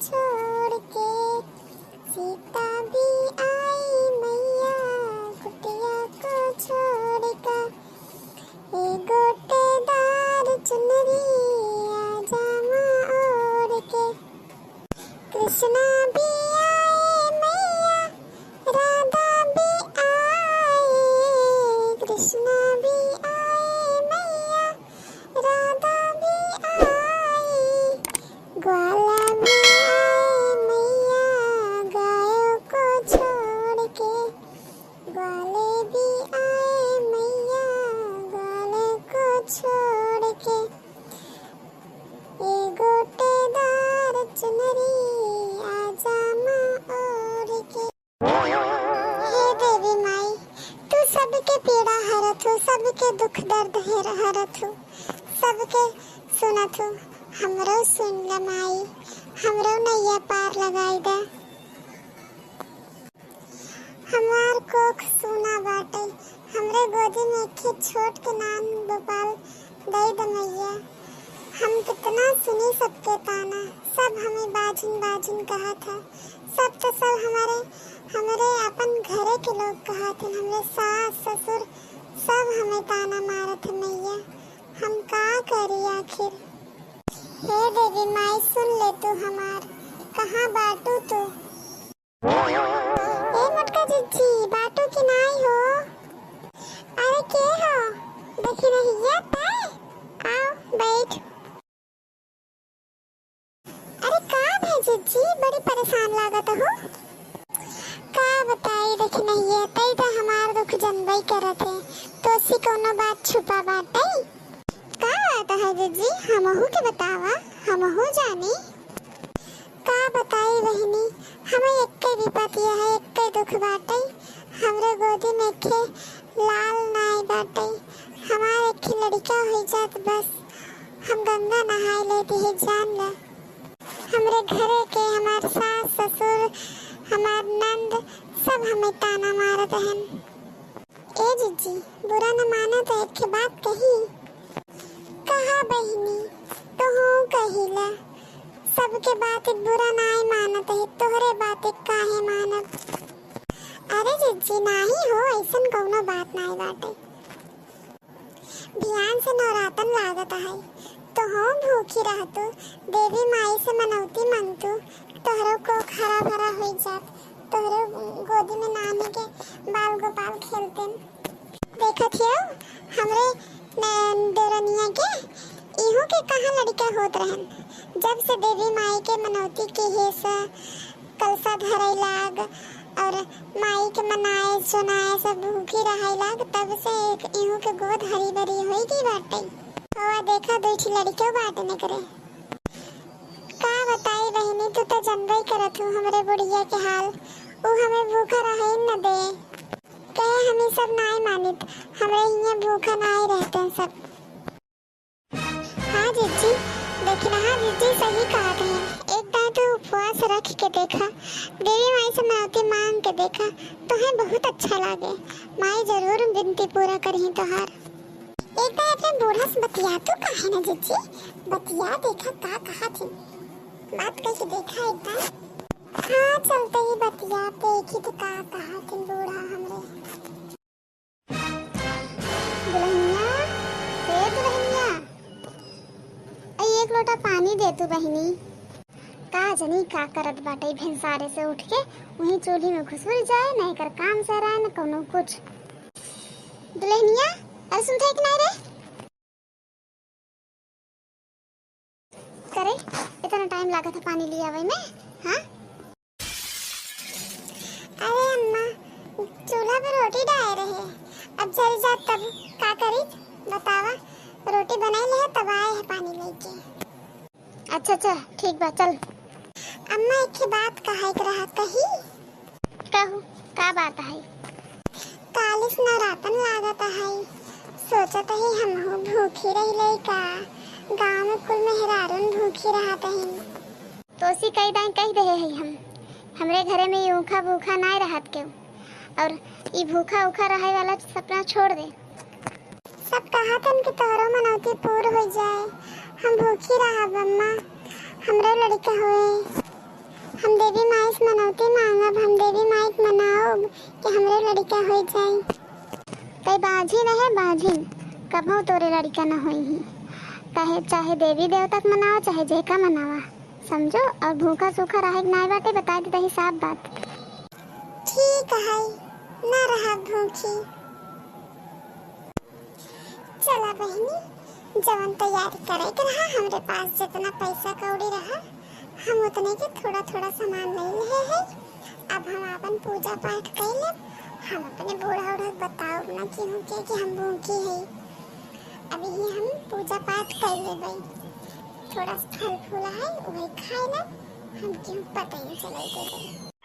छोड़ के, सीता भी आई मैया कुटिया को छोड़ कर, ए गोटेदार चुनरी आजामा ओढ़ के, कृष्णा भी आए मैया राधा भी आए, कृष्णा भी आए मैया राधा भी आए, ग्वाला भी आए मैया गायों को छोड़ के, ग्वाले भी आए मैया ग्वाले को छोड़ के, ये गोटेदार चुनरी आजामा ओढ़ के। हे देवी माई, तू सबके पीड़ा हरत हो, सबके दुख दर्द हरत हो, सबके सुनत हो, हमरो सुन ल माई, हमरो नैया पार लगाई दे। हमार कोख सुना बाटे, हमरे गोदी में एक छोट के नाम गोपाल दई द मैया। हम कितना सुनी सबके ताना, सब हमें बाजिन बाजिन कहा था, सब तो सब हमारे अपन घरे के लोग कहा थे, हमरे सास ससुर सब हमें ताना मारत है मैया, हम का करी आखिर। हे देवी माई सुन ले तू हमार, कहाँ बाटू तू। ए मोटका जिज्जी बाटू की नाई हो, अरे के हो देखी नहीं है ताई, आओ बैठ। अरे का है जिज्जी बड़ी परेशान लागत हो, का बताई देखी नहीं है तई तो हमार दुख जनबई करत है, तो सी कोनो बात छुपा बाटे। का बात है जिज्जी हमहू के बतावा, हमहू जानी। का बताई बहनी, हमें एक विपत्ति है, एक दुख बाटे, हमरे गोदी में के लाल नाई बाटे, हमारे एक लड़का हो जात बस हम गंगा नहाए लेती है जान ला। हमरे घरे के हमार सास ससुर हमार नंद सब हमें ताना मारत हन। ए जिज्जी बुरा न माना तो एक बात कही, कहा बहनी तो हूँ कहिला, सबके बात बुरा नाई मानत है, तोहरे बात काहे मानब। अरे जिज्जी नाही हो, ऐसन कौनो बात नाई बाटे, ध्यान से नवरातन लागत है, तो हो भूखी रहतु, देवी माई से मनौती मांगतु, तोहरो को हरा भरा हो जात, तोहरो गोदी में नानी के बाल गोपाल खेलते। देखत हो हमरे देरनिया के इहो के कहाँ लड़का होत रहन, जब से देवी माई के मनौती के हेस कलसा धरई लाग और माई के मनाए सुनाए सब भूखी रहाई लाग, तब से इहो के गोद हरी भरी होई गई बाटे। हवा देखा दूठी लड़कियों बाटने करे, का बताई बहनी तू तो जनबई करत हूँ हमरे बुढ़िया के हाल, वो हमें भूखा रहे न दे, कहे हमें सब नाई मानित, हमरे यहाँ भूखा नाई रहते हैं सब। हाँ जिज्जी देखना, हाँ जिज्जी सही कहा थे, एक दांत तो उपवास रख के देखा, देवी माई से मनौती मांग के देखा, तुम्हें बहुत अच्छा लागे, माई जरूर विनती पूरा करही तोहार। एक बार अपने बूढ़ा से बतिया तो कहे ना जिज्जी, बतिया देखा का कहा थी, बात कही देखा एक बार। हाँ चलते ही बतिया देखी तो का कहा थी बूढ़ा हमरे। दुल्हनिया, ए दुल्हनिया, एक लोटा पानी दे तू बहनी। का जनी का करत बाटे, भेंसारे से उठ के वहीं चूल्ही में घुसुर जाए, नहीं कर काम से रहा न कोनो कुछ। दुल्हनिया अरे सुन थे कि नहीं रे, करे इतना टाइम लगा था पानी लिया वही में। हाँ अरे अम्मा चूल्हा पे रोटी डाल रहे, अब जल जा तब का करी बतावा, रोटी बनाई ले तब आए है पानी लेके। अच्छा अच्छा ठीक बा चल। अम्मा एक बात कहा रहा कही, कहू का बात है। कालिस नवरातन लागत है, सोचत है हम भूखी रही ले का, गांव में कुल मेहरारून भूखी रहत है, तो सी कई दाई कह दे है हम, हमरे घरे में ये ऊखा भूखा नहीं रहत के, और ये भूखा उखा रहे वाला सपना छोड़ दे। सब कहा था कि तोहरो मनौती पूर हो जाए, हम भूखी रहा अम्मा, हमरो लड़का होए। हम देवी माई से मनौती मांगब, हम देवी माई के मनाओब कि हमरे लड़का हो जाए। कई बाझिन है बाझिन, कभू तोरे लड़का न होई ही। कहे चाहे देवी देवता के मनाओ चाहे जेका मनावा, समझो। और भूखा सूखा रहे के नाई बाटे, बता दी तही साफ बात। ठीक है, ना रहा भूखी। चला बहनी, जवन तैयारी करे के रहा, हमरे पास जितना पैसा कौड़ी रहा हम उतने के थोड़ा थोड़ा सामान ले लिए है। अब हम अपन पूजा पाठ कर ले। हम अपने बूढ़ा उढ़ा बताओ ना कि हम भूखी है। अभी ही हम पूजा पाठ कर ले, थोड़ा फल फूला है वही खाए ना, हम क्यों पता ही चले।